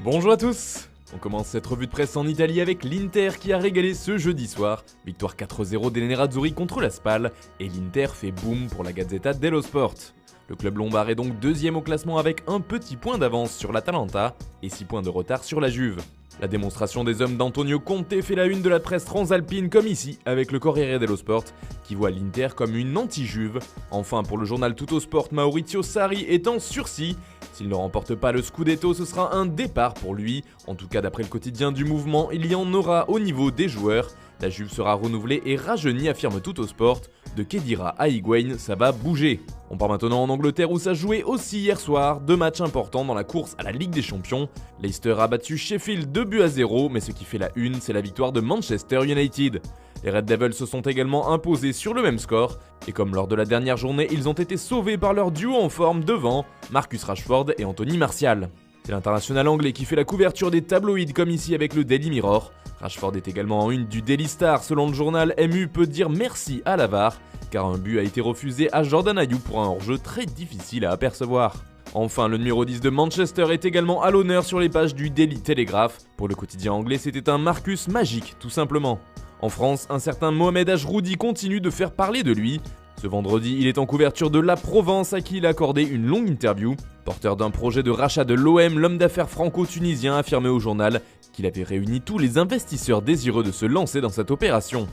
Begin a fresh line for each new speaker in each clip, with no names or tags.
Bonjour à tous. On commence cette revue de presse en Italie avec l'Inter qui a régalé ce jeudi soir. Victoire 4-0 des Nerazzurri contre la Spal et l'Inter fait boom pour la Gazzetta dello Sport. Le club lombard est donc deuxième au classement avec un petit point d'avance sur l'Atalanta et 6 points de retard sur la Juve. La démonstration des hommes d'Antonio Conte fait la une de la presse transalpine comme ici avec le Corriere dello Sport qui voit l'Inter comme une anti-Juve. Enfin pour le journal Tuttosport, Maurizio Sarri est en sursis. S'il ne remporte pas le Scudetto, ce sera un départ pour lui. En tout cas d'après le quotidien du mouvement, il y en aura au niveau des joueurs. La Juve sera renouvelée et rajeunie, affirme Tuttosport. De Khedira à Higuain, ça va bouger. On part maintenant en Angleterre où ça jouait aussi hier soir. 2 matchs importants dans la course à la Ligue des Champions. Leicester a battu Sheffield 2-0, mais ce qui fait la une, c'est la victoire de Manchester United. Les Red Devils se sont également imposés sur le même score, et comme lors de la dernière journée, ils ont été sauvés par leur duo en forme devant, Marcus Rashford et Anthony Martial. C'est l'international anglais qui fait la couverture des tabloïds comme ici avec le Daily Mirror. Rashford est également en une du Daily Star, selon le journal MU peut dire merci à la VAR, car un but a été refusé à Jordan Ayew pour un hors-jeu très difficile à apercevoir. Enfin, le numéro 10 de Manchester est également à l'honneur sur les pages du Daily Telegraph. Pour le quotidien anglais, c'était un Marcus magique, tout simplement. En France, un certain Mohamed Ajroudi continue de faire parler de lui. Ce vendredi, il est en couverture de La Provence à qui il a accordé une longue interview. Porteur d'un projet de rachat de l'OM, l'homme d'affaires franco-tunisien a affirmé au journal qu'il avait réuni tous les investisseurs désireux de se lancer dans cette opération.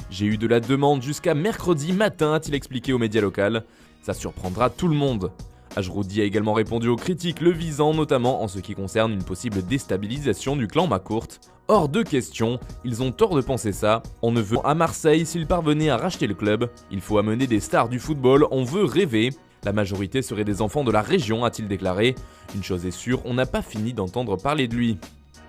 J'ai eu de la demande jusqu'à mercredi matin, a-t-il expliqué aux médias locaux. Ça surprendra tout le monde. Ajroudi a également répondu aux critiques le visant, notamment en ce qui concerne une possible déstabilisation du clan Macourt. Hors de question, ils ont tort de penser ça. On ne veut à Marseille s'il parvenait à racheter le club. Il faut amener des stars du football, on veut rêver. La majorité seraient des enfants de la région, a-t-il déclaré. Une chose est sûre, on n'a pas fini d'entendre parler de lui.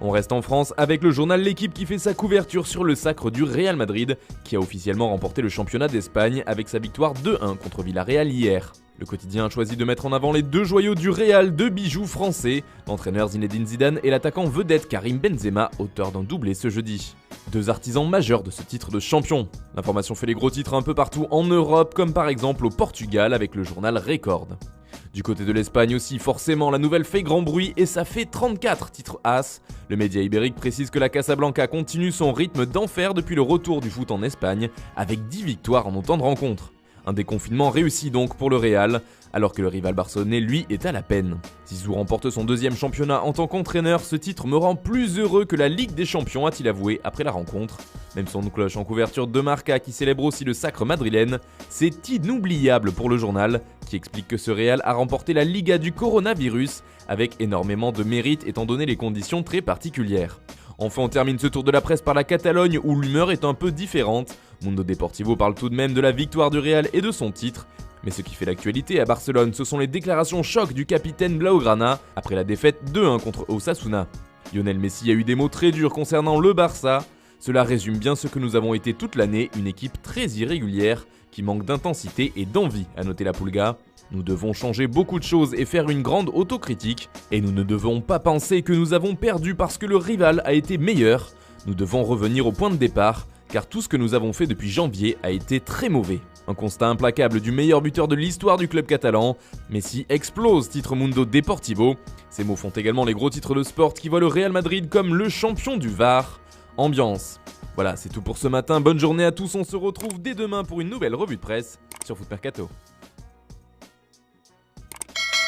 On reste en France avec le journal L'Équipe qui fait sa couverture sur le sacre du Real Madrid, qui a officiellement remporté le championnat d'Espagne avec sa victoire 2-1 contre Villarreal hier. Le quotidien a choisi de mettre en avant les deux joyaux du Real, deux bijoux français, l'entraîneur Zinedine Zidane et l'attaquant vedette Karim Benzema, auteur d'un doublé ce jeudi. Deux artisans majeurs de ce titre de champion. L'information fait les gros titres un peu partout en Europe, comme par exemple au Portugal avec le journal Record. Du côté de l'Espagne aussi, forcément, la nouvelle fait grand bruit et ça fait 34 titres As. Le média ibérique précise que la Casablanca continue son rythme d'enfer depuis le retour du foot en Espagne, avec 10 victoires en autant de rencontres. Un déconfinement réussi donc pour le Real, alors que le rival barcelonais lui est à la peine. Zizou remporte son deuxième championnat en tant qu'entraîneur, ce titre me rend plus heureux que la Ligue des Champions, a-t-il avoué après la rencontre. Même son cloche en couverture de Marca qui célèbre aussi le sacre madrilène, c'est inoubliable pour le journal, qui explique que ce Real a remporté la Liga du coronavirus, avec énormément de mérite étant donné les conditions très particulières. Enfin, on termine ce tour de la presse par la Catalogne où l'humeur est un peu différente. Mundo Deportivo parle tout de même de la victoire du Real et de son titre. Mais ce qui fait l'actualité à Barcelone, ce sont les déclarations choc du capitaine Blaugrana après la défaite 2-1 contre Osasuna. Lionel Messi a eu des mots très durs concernant le Barça. Cela résume bien ce que nous avons été toute l'année, une équipe très irrégulière, qui manque d'intensité et d'envie, a noté la Pulga. Nous devons changer beaucoup de choses et faire une grande autocritique, et nous ne devons pas penser que nous avons perdu parce que le rival a été meilleur. Nous devons revenir au point de départ, car tout ce que nous avons fait depuis janvier a été très mauvais. Un constat implacable du meilleur buteur de l'histoire du club catalan. Messi explose, titre Mundo Deportivo. Ces mots font également les gros titres de sport qui voient le Real Madrid comme le champion du VAR. Ambiance. Voilà, c'est tout pour ce matin. Bonne journée à tous, on se retrouve dès demain pour une nouvelle revue de presse sur Foot Mercato.